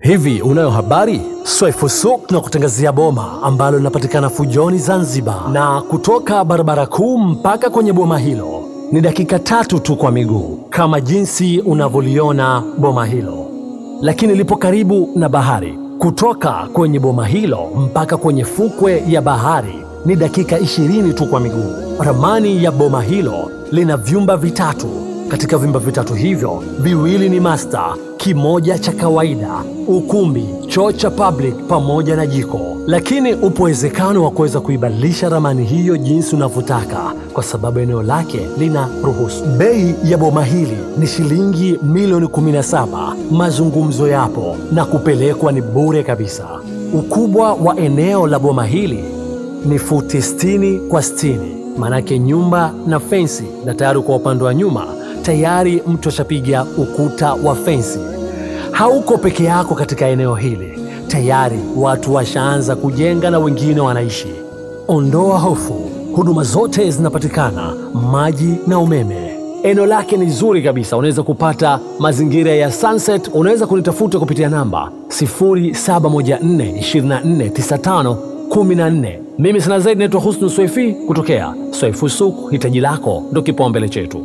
Hivi unayo habari? Swaifu Souk na kutangazia boma ambalo linapatikana Fujoni Zanzibar, na kutoka barabara kuu mpaka kwenye boma hilo ni dakika 3 tu kwa miguu, kama jinsi unavyoliona boma hilo, lakini lipo karibu na bahari. Kutoka kwenye boma hilo mpaka kwenye fukwe ya bahari ni dakika 20 tu kwa miguu. Ramani ya boma hilo lina vyumba vitatu. Katika vyumba vitatu hivyo, viwili ni master, kimoja cha kawaida, ukumbi, choo cha public pamoja na jiko. Lakini upo uwezekano wa kuweza kuibadilisha ramani hiyo jinsi unavyotaka, kwa sababu eneo lake lina ruhusu. Bei ya boma hili ni shilingi milioni 17. Mazungumzo yapo na kupelekwa ni bure kabisa. Ukubwa wa eneo la boma hili ni futi 60 kwa 60, manake nyumba na fensi, na tayari kwa upande wa nyuma tayari mtu ashapiga ukuta wa fensi. Hauko peke yako katika eneo hili, tayari watu washaanza kujenga na wengine wanaishi. Ondoa hofu, huduma zote zinapatikana, maji na umeme. Eneo lake ni zuri kabisa, unaweza kupata mazingira ya sunset. Unaweza kunitafuta kupitia namba 0714249514. Mimi sina zaidi, naitwa Husnu Swaifi kutokea Swaifu Souk. Hitaji lako ndo kipaumbele chetu.